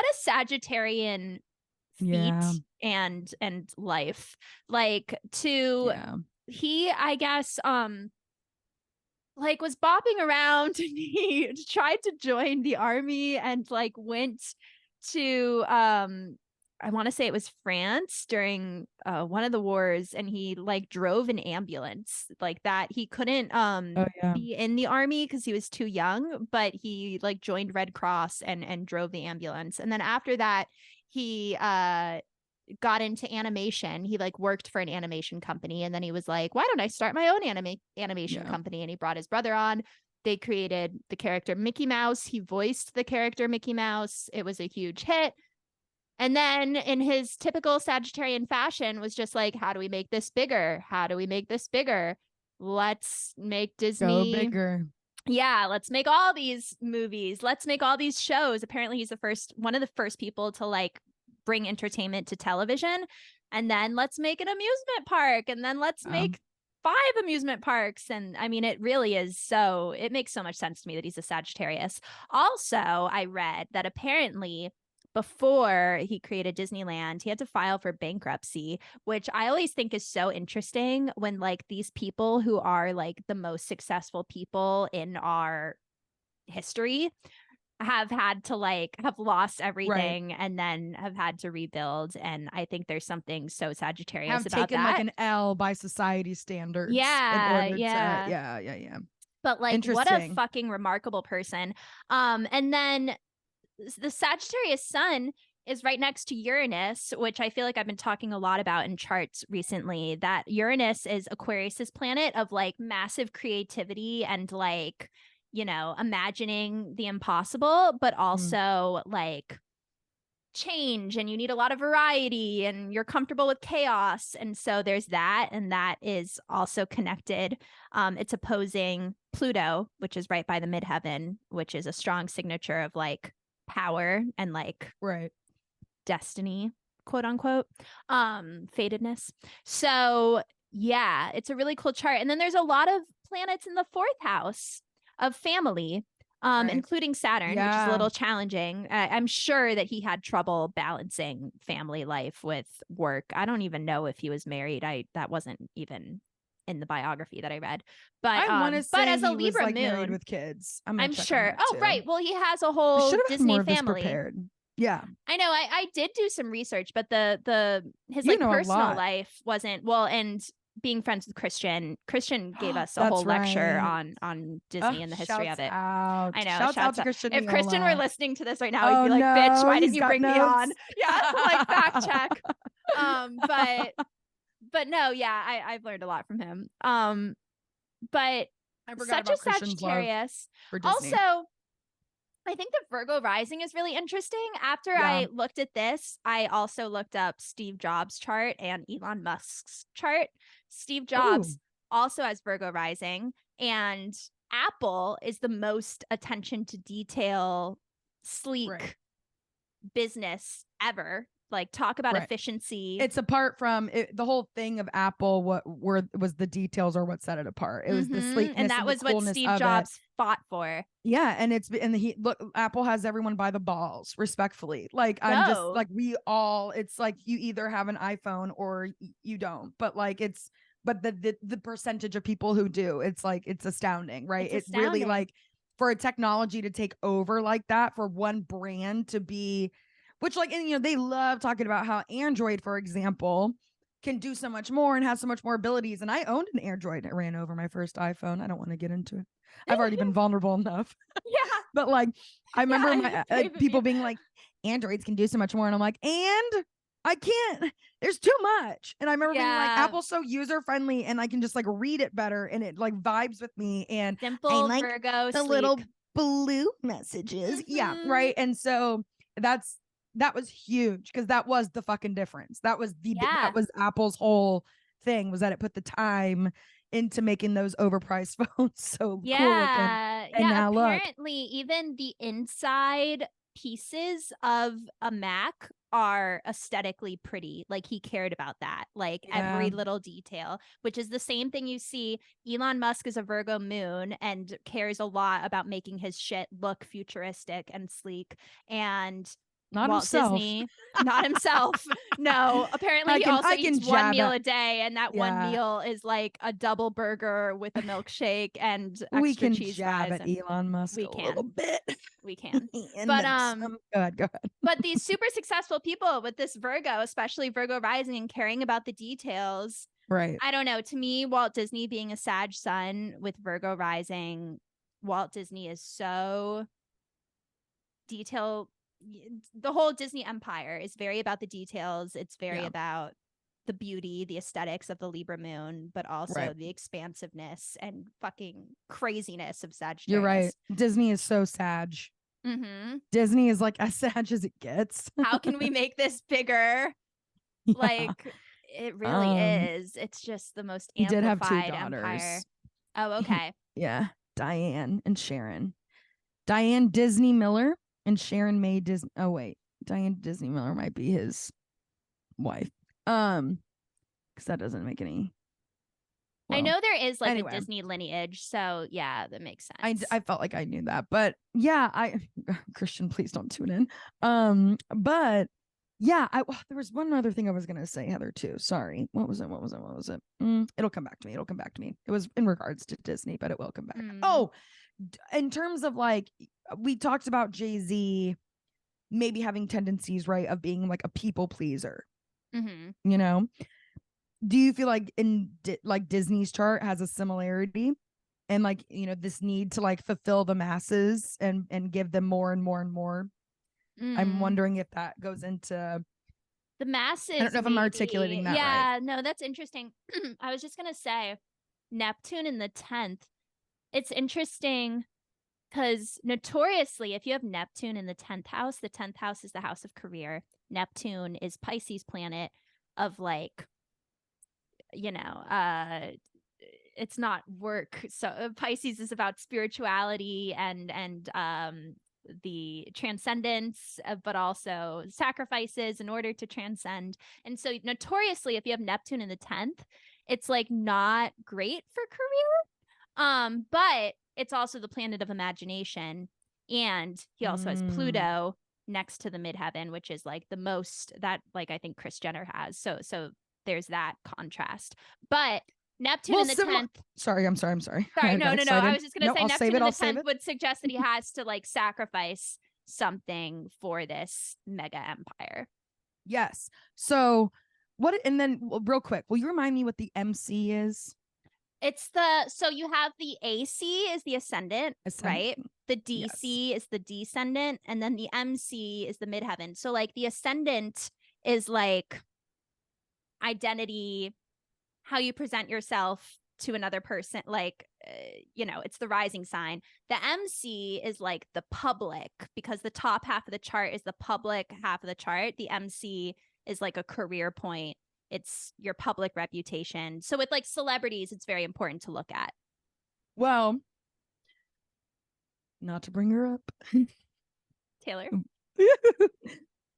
a Sagittarian feat and life. Like he, I guess, like was bopping around and he tried to join the army and like went to I want to say it was France during one of the wars, and he like drove an ambulance like that. He couldn't be in the army because he was too young, but he like joined Red Cross and drove the ambulance. And then after that, he got into animation. He like worked for an animation company, and then he was like, why don't I start my own animation company? And he brought his brother on. They created the character Mickey Mouse. He voiced the character Mickey Mouse. It was a huge hit. And then in his typical Sagittarian fashion was just like, how do we make this bigger? How do we make this bigger? Let's make Disney go bigger. Yeah, let's make all these movies. Let's make all these shows. Apparently he's one of the first people to like bring entertainment to television. And then let's make an amusement park. And then let's make 5 amusement parks. And I mean, it really is it makes so much sense to me that he's a Sagittarius. Also, I read that apparently before he created Disneyland, he had to file for bankruptcy, which I always think is so interesting when like these people who are like the most successful people in our history have had to like have lost everything and then have had to rebuild. And I think there's something so Sagittarius about taken that. like an L by society standards. Yeah. But like, what a Interesting. fucking remarkable person. And then the Sagittarius sun is right next to Uranus, which I feel like I've been talking a lot about in charts recently. That Uranus is Aquarius's planet of like massive creativity and like, you know, imagining the impossible, but also like change, and you need a lot of variety, and you're comfortable with chaos. And so there's that, and that is also connected. It's opposing Pluto, which is right by the midheaven, which is a strong signature of like power and like Right. destiny, quote unquote, fatedness. So yeah, it's a really cool chart. And then there's a lot of planets in the fourth house of family, Right. including Saturn, which is a Yeah. little challenging. I'm sure that he had trouble balancing family life with work. I don't even know if he was married. That wasn't even in the biography that I read. But I want to say as a he was Libra like married moon, with kids. I'm gonna I'm check on sure. that, Oh, too. right. Well, he has a I whole should have had Disney more of this family. prepared. Yeah. I know. I did do some research, but his You like know a personal lot. life wasn't well. And being friends with Christian gave us a That's whole lecture right. on Disney and the history Shouts of it. out. I know. Shouts out to Out. Christian If Christian were Miola. listening to this right now, he'd Oh be like, "Bitch, no, why didn't he's you got bring me notes. on?" Yeah, like fact check. But no, yeah, I've learned a lot from him. But I forgot such a about Christian's love Sagittarius. for Disney. Also, I think the Virgo rising is really interesting. After I looked at this, I also looked up Steve Jobs' chart and Elon Musk's chart. Steve Jobs also has Virgo rising, and Apple is the most attention to detail, sleek business ever. Like, talk about efficiency. It's apart from the whole thing of Apple. What was the details or what set it apart? It was the sleekness, and that was what Steve Jobs fought for. Yeah, and Apple has everyone by the balls, respectfully. Like I'm just like it's like you either have an iPhone or you don't. But like the percentage of people who do, it's like it's astounding, right? It's really like for a technology to take over like that, for one brand to be. Which like, and, you know, they love talking about how Android, for example, can do so much more and has so much more abilities. And I owned an Android. It ran over my first iPhone. I don't want to get into it. I've already been vulnerable enough. Yeah. But like, I remember people being like, Androids can do so much more. And I'm like, and I can't. There's too much. And I remember being like, Apple's so user friendly and I can just like read it better and it like vibes with me. And simple, I like Virgo, the sleek. Little blue messages. Yeah. Right. And so that was huge because that was the fucking difference. That was that was Apple's whole thing, was that it put the time into making those overpriced phones so cool looking. And now apparently even the inside pieces of a Mac are aesthetically pretty. Like he cared about that, like every little detail, which is the same thing you see. Elon Musk is a Virgo moon and cares a lot about making his shit look futuristic and sleek. And not Walt himself. Disney, not himself. No, apparently he also eats one meal a day, and that one meal is like a double burger with a milkshake and extra cheese fries. At Elon Musk a little bit. We can. But go ahead. But these super successful people with this Virgo, especially Virgo rising and caring about the details. Right. I don't know. To me, Walt Disney being a Sag sun with Virgo rising, Walt Disney is so detail. The whole Disney empire is very about the details. It's very about the beauty, the aesthetics of the Libra moon, but also the expansiveness and fucking craziness of Sagittarius. You're right. Disney is so Sag. Disney is like as Sag as it gets. How can we make this bigger? Like it really is. It's just the most amplified did have 2 daughters. empire. Oh, okay. Yeah. Diane and Sharon. Diane Disney Miller and Sharon May Disney. Oh wait, Diane Disney Miller might be his wife. Because that doesn't make any. Well, I know there is like a Disney lineage, so yeah, that makes sense. I felt like I knew that, but yeah, Christian, please don't tune in. But yeah, there was one other thing I was gonna say, Heather, too. Sorry, what was it? It'll come back to me. It was in regards to Disney, but it will come back. Oh, in terms of like, we talked about Jay-Z maybe having tendencies, right, of being like a people pleaser. You know, do you feel like like Disney's chart has a similarity and like, this need to like fulfill the masses and give them more and more and more. I'm wondering if that goes into the masses. I don't know if I'm articulating that right. No, that's interesting. I was just gonna say Neptune in the 10th. It's interesting because notoriously, if you have Neptune in the 10th house is the house of career. Neptune is Pisces planet of like, it's not work. So Pisces is about spirituality and the transcendence, but also sacrifices in order to transcend. And so notoriously, if you have Neptune in the 10th, it's like not great for career. But it's also the planet of imagination. And he also has Pluto next to the midheaven, which is like the most that like I think Kris Jenner has. So there's that contrast. But Neptune in the 10th. Sorry, I'm sorry. Sorry, no. I was just going to say Neptune in the 10th would suggest that he has to like sacrifice something for this mega empire. Yes. So what, and then real quick, will you remind me what the MC is? So you have the AC is the ascendant, right? The DC is the descendant, and then the MC is the midheaven. So like the ascendant is like identity, how you present yourself to another person, like it's the rising sign. The MC is like the public, because the top half of the chart is the public half of the chart. The MC is like a career point. It's your public reputation. So with like celebrities, it's very important to look at. Well, not to bring her up. Taylor.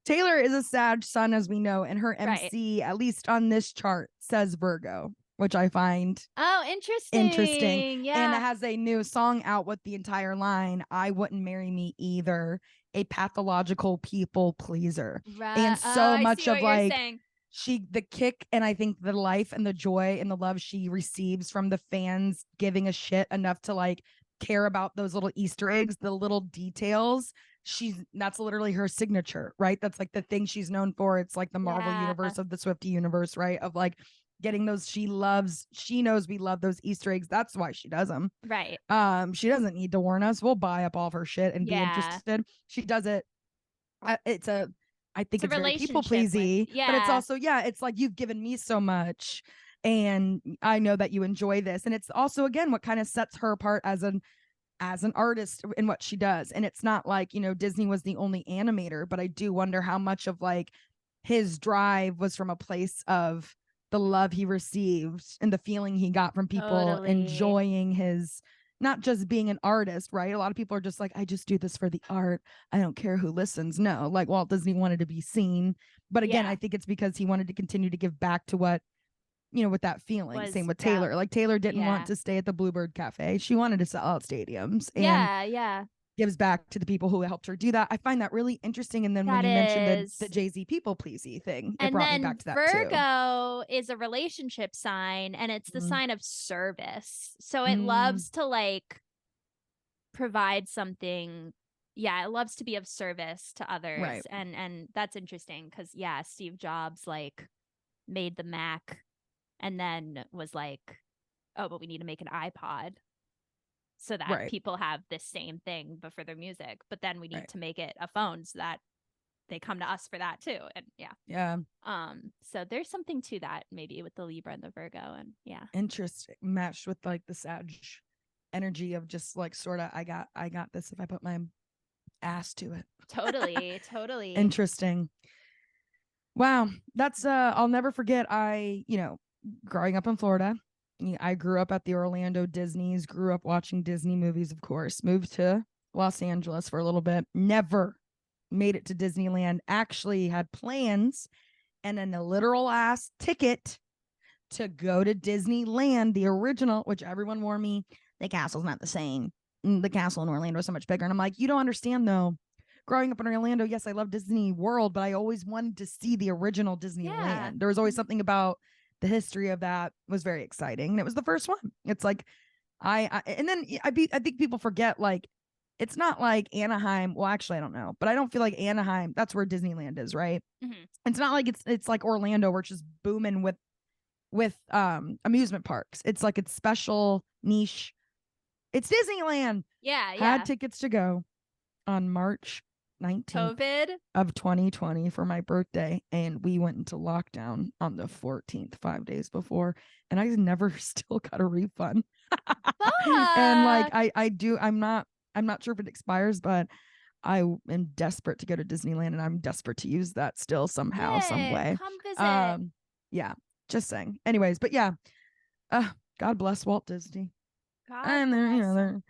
Taylor is a Sag sun, as we know, and her MC, at least on this chart, says Virgo, which I find interesting. Yeah. And it has a new song out with the entire line, "I wouldn't marry me either, a pathological people pleaser." Right. And so much of like saying. the kick, and I think the life and the joy and the love she receives from the fans giving a shit enough to like care about those little Easter eggs, the little details. That's literally her signature, right? That's like the thing she's known for. It's like the Marvel universe of the Swiftie universe, right? Of like getting those, she knows we love those Easter eggs. That's why she does them. Right. She doesn't need to warn us. We'll buy up all of her shit and be interested. She does it. I think it's very people pleasy, but it's also, it's like, you've given me so much and I know that you enjoy this. And it's also, again, what kind of sets her apart as an artist in what she does. And it's not like, Disney was the only animator, but I do wonder how much of like his drive was from a place of the love he received and the feeling he got from people enjoying his, not just being an artist, right? A lot of people are just like, I just do this for the art. I don't care who listens. No, like Walt Disney wanted to be seen. But again, I think it's because he wanted to continue to give back to what, with that feeling. Same with Taylor. Like Taylor didn't want to stay at the Bluebird Cafe. She wanted to sell out stadiums. And gives back to the people who helped her do that. I find that really interesting. And then when you mentioned the Jay-Z people pleasy thing, it brought me back to that Virgo is a relationship sign, and it's the sign of service. So it loves to like provide something. Yeah, it loves to be of service to others. Right. And that's interesting because Steve Jobs like made the Mac and then was like, oh, but we need to make an iPod so that people have this same thing but for their music, but then we need to make it a phone so that they come to us for that too. And so there's something to that maybe with the Libra and the Virgo. And interesting, matched with like the Sag energy of just like sort of I got this if I put my ass to it. Totally interesting. Wow, that's I'll never forget. Growing up in Florida, I grew up at the Orlando Disneys, grew up watching Disney movies, of course, moved to Los Angeles for a little bit, never made it to Disneyland, actually had plans and then a literal ass ticket to go to Disneyland, the original, which everyone warned me, the castle's not the same. The castle in Orlando is so much bigger. And I'm like, you don't understand though. Growing up in Orlando, yes, I love Disney World, but I always wanted to see the original Disneyland. There was always something about the history of that was very exciting. And it was the first one. It's like, I think people forget, like, it's not like Anaheim. Well, actually, I don't know, but I don't feel like Anaheim, that's where Disneyland is, right? Mm-hmm. It's not like it's like Orlando, where it's just booming with amusement parks. It's like it's special niche It's Disneyland. Yeah, Had tickets to go on March 19th COVID. of 2020 for my birthday, and we went into lockdown on the 14th, 5 days before, and I never still got a refund. And like I'm not sure if it expires, but I am desperate to go to Disneyland, and I'm desperate to use that still somehow, some way. Come visit. Yeah, just saying. Anyways, but yeah, God bless Walt Disney. God And bless him.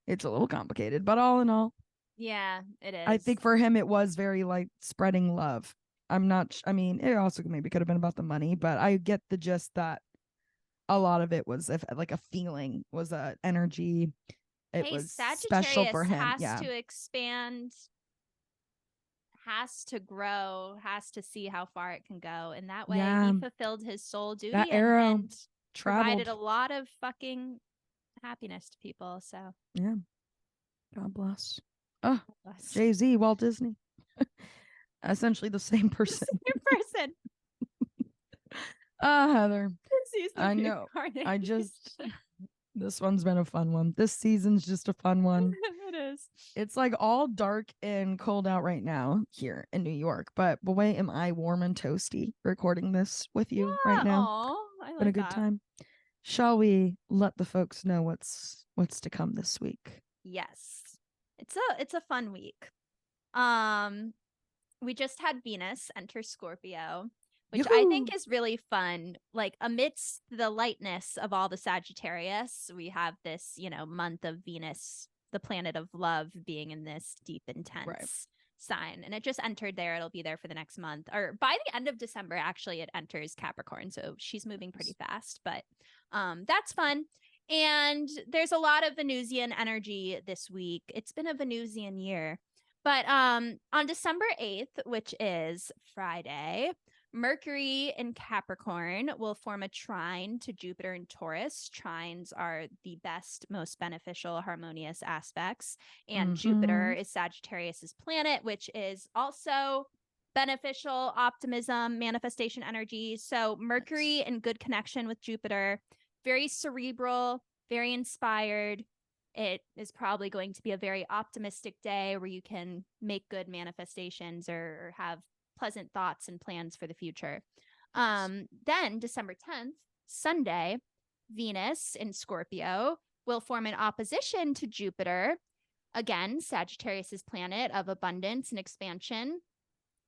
it's a little complicated, but all in all, Yeah, it is. I think for him it was very like spreading love. I mean, it also maybe could have been about the money, but I get the gist that a lot of it was like a feeling, was a energy. It was special for him. Has to expand, has to grow, has to see how far it can go. And that way he fulfilled his soul duty and provided a lot of fucking happiness to people. So yeah. God bless. Oh, Jay-Z, Walt Disney. Essentially the same person. Heather. I know. This one's been a fun one. This season's just a fun one. It is. It's like all dark and cold out right now here in New York, but boy, am I warm and toasty recording this with you right now. Aw, I like been a good time. Shall we let the folks know what's to come this week? Yes. It's a fun week. We just had Venus enter Scorpio, which I think is really fun. Like amidst the lightness of all the Sagittarius, we have this, month of Venus, the planet of love, being in this deep, intense sign. And it just entered there. It'll be there for the next month, or by the end of December, actually, it enters Capricorn. So she's moving pretty fast, but that's fun. And there's a lot of Venusian energy this week. It's been a Venusian year. But on December 8th, which is Friday, Mercury in Capricorn will form a trine to Jupiter in Taurus. Trines are the best, most beneficial, harmonious aspects. And Jupiter is Sagittarius's planet, which is also beneficial, optimism, manifestation energy. So Mercury in good connection with Jupiter, very cerebral, very inspired. It is probably going to be a very optimistic day where you can make good manifestations or have pleasant thoughts and plans for the future. Then December 10th, Sunday, Venus in Scorpio will form an opposition to Jupiter. Again, Sagittarius's planet of abundance and expansion.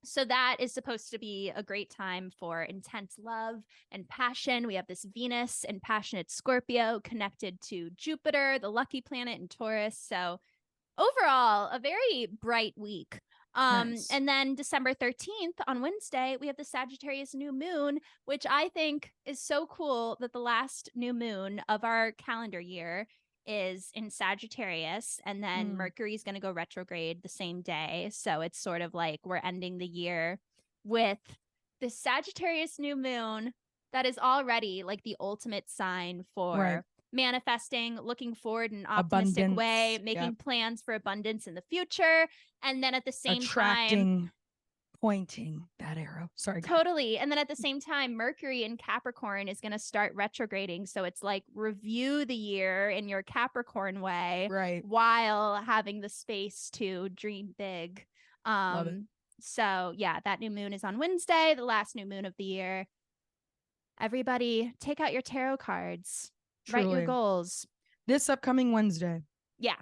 So that is supposed to be a great time for intense love and passion. We have this Venus and passionate Scorpio connected to Jupiter, the lucky planet in Taurus. So overall, a very bright week. And then December 13th on Wednesday, we have the Sagittarius new moon, which I think is so cool that the last new moon of our calendar year is in Sagittarius, and then Mercury is going to go retrograde the same day. So it's sort of like we're ending the year with the Sagittarius new moon that is already like the ultimate sign for manifesting, looking forward in an optimistic way, making plans for abundance in the future. And then at the same time, pointing that arrow. Sorry. Totally. And then at the same time, Mercury in Capricorn is going to start retrograding. So it's like review the year in your Capricorn way, while having the space to dream big. Love it. So yeah, that new moon is on Wednesday, the last new moon of the year. Everybody take out your tarot cards. Write your goals. This upcoming Wednesday. Yeah.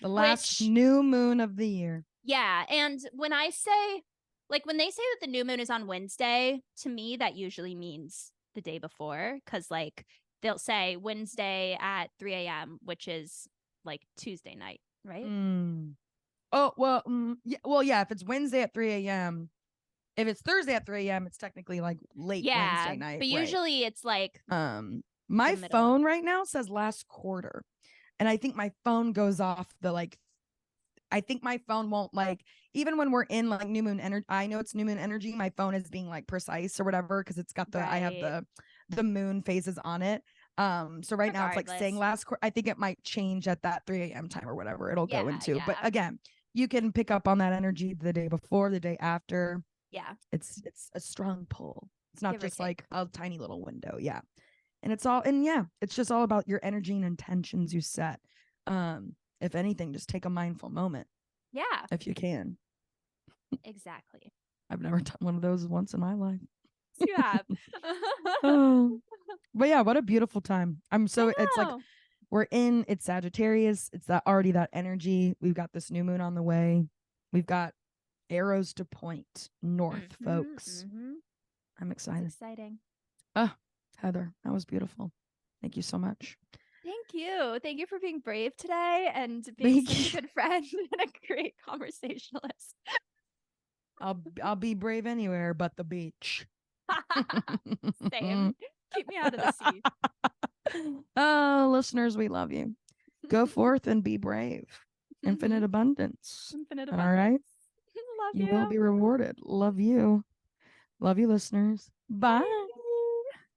The last new moon of the year. Yeah. And when I say, when they say that the new moon is on Wednesday, to me, that usually means the day before. Because they'll say Wednesday at 3 a.m., which is like Tuesday night, right? Oh, well, yeah. If it's Wednesday at 3 a.m., if it's Thursday at 3 a.m., it's technically like late Wednesday night. But usually it's like my phone right now says last quarter, and I think my phone goes off I think my phone won't even when we're in like new moon energy. I know it's new moon energy. My phone is being like precise or whatever because it's got I have the moon phases on it. So right now it's like saying last quarter. I think it might change at that 3 a.m. time or whatever it'll go into. But again, you can pick up on that energy the day before, the day after. Yeah, it's a strong pull. It's not just like a tiny little window. Yeah. And it's just all about your energy and intentions you set If anything, just take a mindful moment Yeah, if you can. exactly. I've never done one of those once in my life. You have. Oh. But yeah, what a beautiful time. It's like know. it's Sagittarius. It's that energy. We've got this new moon on the way. We've got arrows to point north, folks. I'm It's excited. exciting. Oh, Heather, that was beautiful. Thank you so much. Thank you. Thank you for being brave today and being such a good friend and a great conversationalist. I'll be brave anywhere but the beach. Same. Keep me out of the sea. Oh, listeners, we love you. Go forth and be brave. Infinite abundance. Infinite All right. abundance. Love you. You will be rewarded. Love you. Love you, listeners. Bye.